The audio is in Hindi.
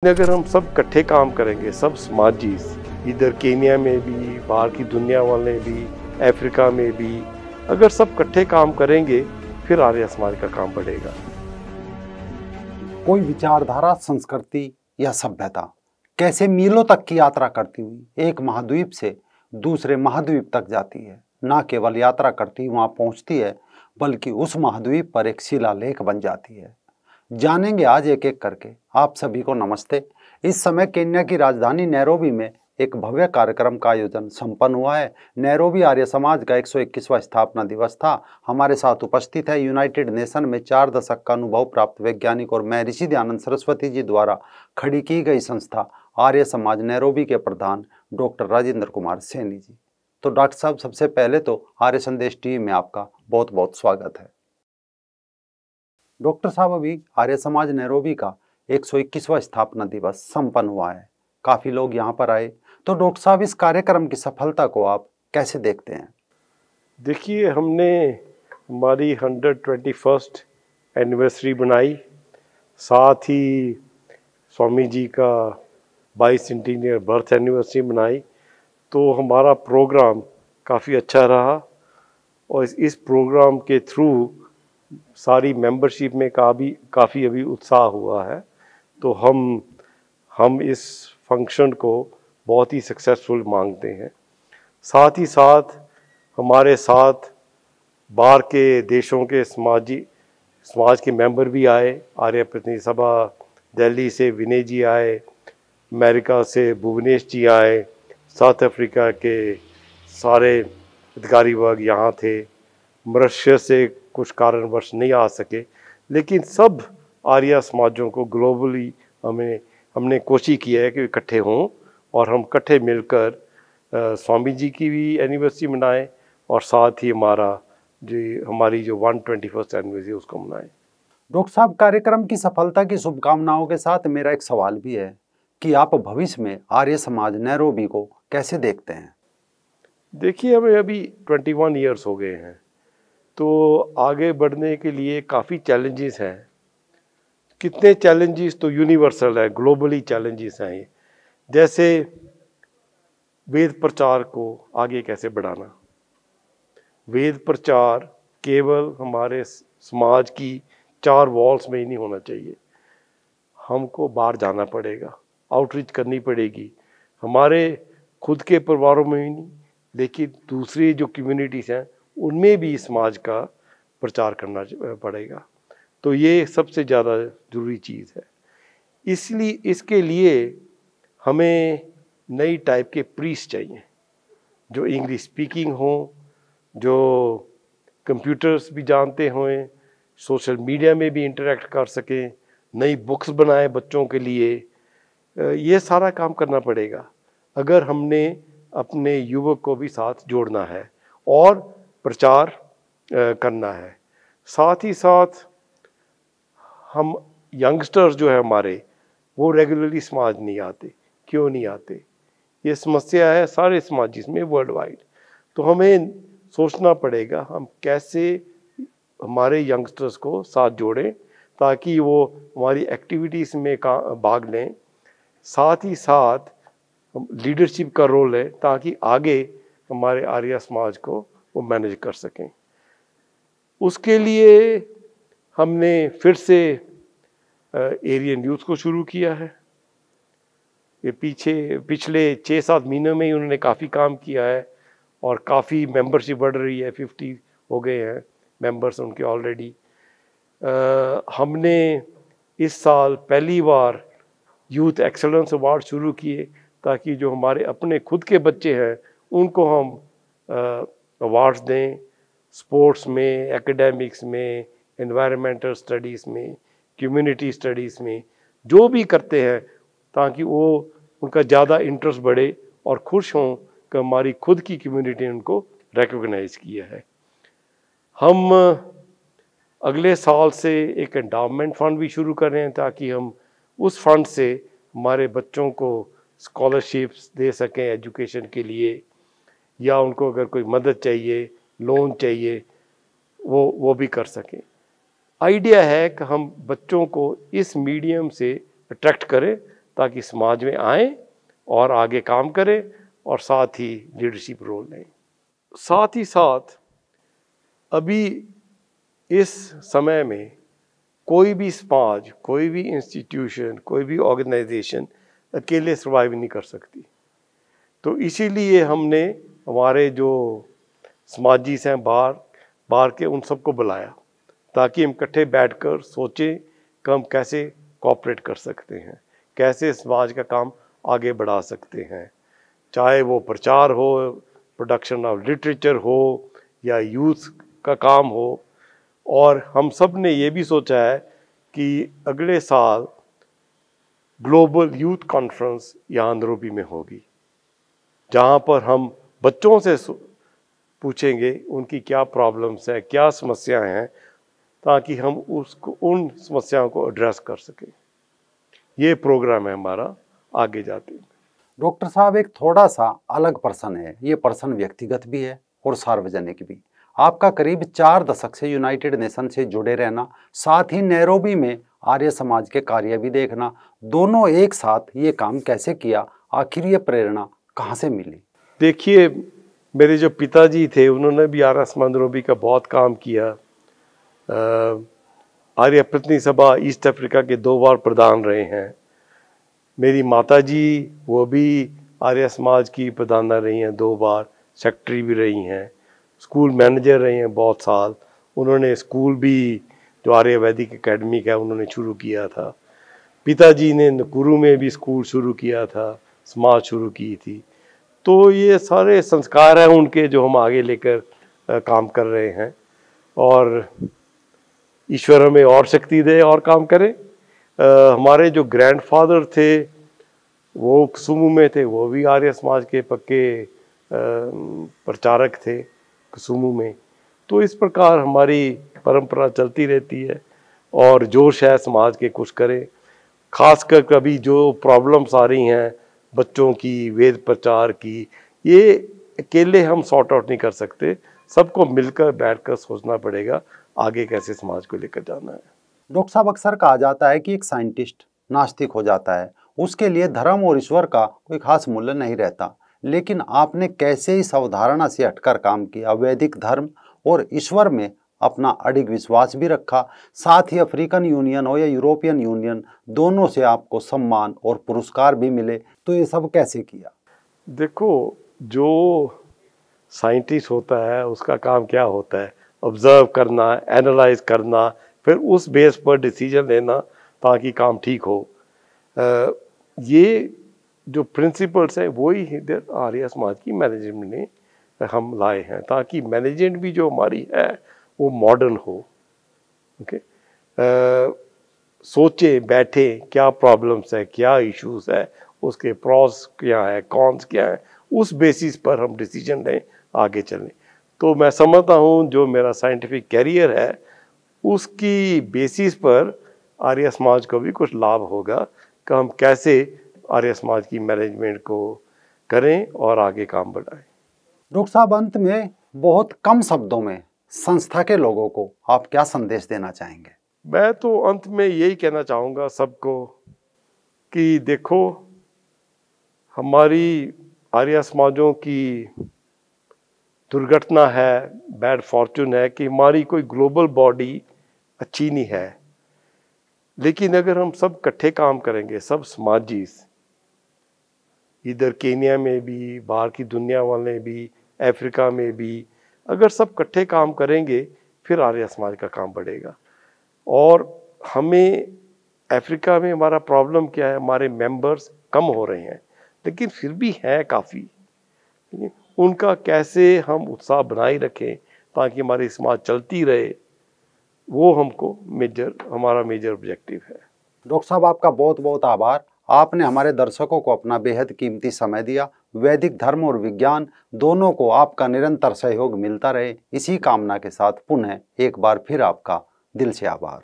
अगर हम सब इकट्ठे काम करेंगे, सब समाजी, इधर केन्या में भी, बाहर की दुनिया वाले भी, अफ्रीका में भी, अगर सब इकट्ठे काम करेंगे फिर आर्य समाज का काम बढ़ेगा। कोई विचारधारा, संस्कृति या सभ्यता कैसे मीलों तक की यात्रा करती हुई एक महाद्वीप से दूसरे महाद्वीप तक जाती है। न केवल यात्रा करती वहां पहुंचती है, बल्कि उस महाद्वीप पर एक शिलालेख बन जाती है। जानेंगे आज एक एक करके। आप सभी को नमस्ते। इस समय केन्या की राजधानी नैरोबी में एक भव्य कार्यक्रम का आयोजन संपन्न हुआ है। नैरोबी आर्य समाज का 121वां स्थापना दिवस था। हमारे साथ उपस्थित है यूनाइटेड नेशन में 4 दशक का अनुभव प्राप्त वैज्ञानिक और महर्षि दयानंद सरस्वती जी द्वारा खड़ी की गई संस्था आर्य समाज नैरोबी के प्रधान डॉक्टर राजेंद्र कुमार सैनी जी। तो डॉक्टर साहब, सबसे पहले तो आर्य संदेश टीवी में आपका बहुत बहुत स्वागत है। डॉक्टर साहब, अभी आर्य समाज नैरोबी का 121वां स्थापना दिवस संपन्न हुआ है। काफी लोग यहाँ पर आए, तो डॉक्टर साहब इस कार्यक्रम की सफलता को आप कैसे देखते हैं? देखिए, हमने हमारी 121st एनिवर्सरी बनाई, साथ ही स्वामी जी का 22 सेंटिनियर बर्थ एनिवर्सरी बनाई, तो हमारा प्रोग्राम काफ़ी अच्छा रहा और इस प्रोग्राम के थ्रू सारी मेंबरशिप में काफ़ी अभी उत्साह हुआ है। तो हम इस फंक्शन को बहुत ही सक्सेसफुल मांगते हैं। साथ ही साथ हमारे साथ बाहर के देशों के समाज के मेंबर भी आए। आर्य प्रतिनिधि सभा दिल्ली से विनय जी आए, अमेरिका से भुवनेश जी आए, साउथ अफ्रीका के सारे अधिकारी वर्ग यहाँ थे, मॉरिशस से कुछ कारणवश नहीं आ सके, लेकिन सब आर्य समाजों को ग्लोबली हमने कोशिश की है कि इकट्ठे हों और हम इकट्ठे मिलकर स्वामी जी की भी एनिवर्सरी मनाएं और साथ ही हमारी जो 121st एनिवर्सरी उसको मनाएं। डॉक्टर साहब, कार्यक्रम की सफलता की शुभकामनाओं के साथ मेरा एक सवाल भी है कि आप भविष्य में आर्य समाज नैरोबी को कैसे देखते हैं? देखिए, हमें अभी 21 ईयर्स हो गए हैं, तो आगे बढ़ने के लिए काफ़ी चैलेंजेस हैं। कितने चैलेंजेस तो यूनिवर्सल है, ग्लोबली चैलेंजेस हैं। जैसे वेद प्रचार को आगे कैसे बढ़ाना। वेद प्रचार केवल हमारे समाज की 4 वॉल्स में ही नहीं होना चाहिए, हमको बाहर जाना पड़ेगा, आउटरीच करनी पड़ेगी, हमारे खुद के परिवारों में ही नहीं, लेकिन दूसरी जो कम्युनिटीज़ हैं उनमें भी समाज का प्रचार करना पड़ेगा। तो ये सबसे ज़्यादा ज़रूरी चीज़ है। इसलिए इसके लिए हमें नई टाइप के प्रीस्ट चाहिए, जो इंग्लिश स्पीकिंग हों, जो कंप्यूटर्स भी जानते हों, सोशल मीडिया में भी इंटरेक्ट कर सकें, नई बुक्स बनाएं बच्चों के लिए। ये सारा काम करना पड़ेगा अगर हमने अपने युवक को भी साथ जोड़ना है और प्रचार करना है। साथ ही साथ हम यंगस्टर्स जो है हमारे, वो रेगुलरली समाज नहीं आते। क्यों नहीं आते? ये समस्या है सारे समाज जिसमें वर्ल्ड वाइड। तो हमें सोचना पड़ेगा हम कैसे हमारे यंगस्टर्स को साथ जोड़ें ताकि वो हमारी एक्टिविटीज़ में भाग लें। साथ ही साथ लीडरशिप का रोल है ताकि आगे हमारे आर्य समाज को वो मैनेज कर सकें। उसके लिए हमने फिर से एरियन यूथ को शुरू किया है। ये पिछले 6-7 महीनों में ही उन्होंने काफ़ी काम किया है और काफ़ी मेंबरशिप बढ़ रही है। 50 हो गए हैं मेंबर्स उनके ऑलरेडी। हमने इस साल पहली बार यूथ एक्सेलेंस अवार्ड शुरू किए ताकि जो हमारे अपने खुद के बच्चे हैं उनको हम अवार्ड्स दें, स्पोर्ट्स में, एकेडमिक्स में, एनवायरमेंटल स्टडीज़ में, कम्युनिटी स्टडीज़ में, जो भी करते हैं, ताकि वो उनका ज़्यादा इंटरेस्ट बढ़े और खुश हों कि हमारी खुद की कम्युनिटी ने उनको रिकॉग्नाइज किया है। हम अगले साल से एक एंडाउमेंट फंड भी शुरू कर रहे हैं ताकि हम उस फंड से हमारे बच्चों को स्कॉलरशिप्स दे सकें एजुकेशन के लिए, या उनको अगर कोई मदद चाहिए, लोन चाहिए, वो भी कर सकें। आइडिया है कि हम बच्चों को इस मीडियम से अट्रैक्ट करें ताकि समाज में आए और आगे काम करें और साथ ही लीडरशिप रोल लें। साथ ही साथ अभी इस समय में कोई भी समाज, कोई भी इंस्टीट्यूशन, कोई भी ऑर्गेनाइजेशन अकेले सर्वाइव नहीं कर सकती। तो इसीलिए हमने हमारे जो समाजिस्ट हैं बाहर के, उन सबको बुलाया ताकि हम इकट्ठे बैठकर सोचें कि हम कैसे कोऑपरेट कर सकते हैं, कैसे समाज का काम आगे बढ़ा सकते हैं, चाहे वो प्रचार हो, प्रोडक्शन ऑफ लिटरेचर हो या यूथ का काम हो। और हम सब ने ये भी सोचा है कि अगले साल ग्लोबल यूथ कॉन्फ्रेंस यहाँ नैरोबी में होगी, जहाँ पर हम बच्चों से पूछेंगे उनकी क्या प्रॉब्लम्स हैं, क्या समस्याएं हैं, ताकि हम उन समस्याओं को एड्रेस कर सकें। ये प्रोग्राम है हमारा आगे जाते हैं। डॉक्टर साहब, एक थोड़ा सा अलग प्रश्न है। ये प्रश्न व्यक्तिगत भी है और सार्वजनिक भी। आपका करीब 4 दशक से यूनाइटेड नेशन से जुड़े रहना, साथ ही नैरोबी में आर्य समाज के कार्य भी देखना, दोनों एक साथ ये काम कैसे किया? आखिर ये प्रेरणा कहाँ से मिली? देखिए, मेरे जो पिताजी थे उन्होंने भी आर्य समाज नैरोबी का बहुत काम किया। आर्य प्रतिनिधि सभा ईस्ट अफ्रीका के 2 बार प्रधान रहे हैं। मेरी माताजी वो भी आर्य समाज की प्रधान रही हैं, 2 बार सेक्रेटरी भी रही हैं, स्कूल मैनेजर रही हैं बहुत साल। उन्होंने स्कूल भी जो आर्य वैदिक एकेडमी का है उन्होंने शुरू किया था। पिताजी ने नकुरू में भी स्कूल शुरू किया था, समाज शुरू की थी। तो ये सारे संस्कार हैं उनके जो हम आगे लेकर काम कर रहे हैं, और ईश्वर हमें और शक्ति दे और काम करें। हमारे जो ग्रैंडफादर थे वो कुसुमू में थे, वो भी आर्य समाज के पक्के प्रचारक थे कुसुमू में। तो इस प्रकार हमारी परंपरा चलती रहती है और जोश है समाज के कुछ करें। खासकर कभी जो प्रॉब्लम्स आ रही हैं बच्चों की, वेद प्रचार की, ये अकेले हम सॉर्ट आउट नहीं कर सकते, सबको मिलकर बैठकर सोचना पड़ेगा आगे कैसे समाज को लेकर जाना है। डॉक्टर साहब, अक्सर कहा जाता है कि एक साइंटिस्ट नास्तिक हो जाता है, उसके लिए धर्म और ईश्वर का कोई खास मूल्य नहीं रहता, लेकिन आपने कैसे इस अवधारणा से हटकर काम किया? वैदिक धर्म और ईश्वर में अपना अडिग विश्वास भी रखा, साथ ही अफ्रीकन यूनियन हो या यूरोपियन यूनियन, दोनों से आपको सम्मान और पुरस्कार भी मिले। तो ये सब कैसे किया? देखो, जो साइंटिस्ट होता है उसका काम क्या होता है? ऑब्जर्व करना, एनालाइज करना, फिर उस बेस पर डिसीजन लेना ताकि काम ठीक हो। ये जो प्रिंसिपल्स हैं वही इधर आर्य समाज की मैनेजमेंट ने हम लाए हैं, ताकि मैनेजमेंट भी जो हमारी है वो मॉडर्न हो। ओके, सोचे बैठे क्या प्रॉब्लम्स है, क्या इश्यूज है, उसके प्रॉस क्या है, कॉन्स क्या है, उस बेसिस पर हम डिसीजन लें, आगे चलें। तो मैं समझता हूँ जो मेरा साइंटिफिक कैरियर है उसकी बेसिस पर आर्य समाज को भी कुछ लाभ होगा कि हम कैसे आर्य समाज की मैनेजमेंट को करें और आगे काम बढ़ाएं। डॉक्टर साहब, अंत में बहुत कम शब्दों में संस्था के लोगों को आप क्या संदेश देना चाहेंगे? मैं तो अंत में यही कहना चाहूँगा सबको कि देखो, हमारी आर्य समाजों की दुर्घटना है, बैड फॉर्चून है कि हमारी कोई ग्लोबल बॉडी अच्छी नहीं है। लेकिन अगर हम सब इकट्ठे काम करेंगे, सब समाजिस्ट, इधर केन्या में भी, बाहर की दुनिया वाले भी, अफ्रीका में भी, अगर सब इकट्ठे काम करेंगे फिर आर्य समाज का काम बढ़ेगा। और हमें अफ्रीका में हमारा प्रॉब्लम क्या है, हमारे मेंबर्स कम हो रहे हैं लेकिन फिर भी हैं काफ़ी। उनका कैसे हम उत्साह बनाए रखें ताकि हमारी समाज चलती रहे, वो हमारा मेजर ऑब्जेक्टिव है। डॉक्टर साहब, आपका बहुत बहुत आभार। आपने हमारे दर्शकों को अपना बेहद कीमती समय दिया। वैदिक धर्म और विज्ञान दोनों को आपका निरंतर सहयोग मिलता रहे, इसी कामना के साथ पुनः एक बार फिर आपका दिल से आभार।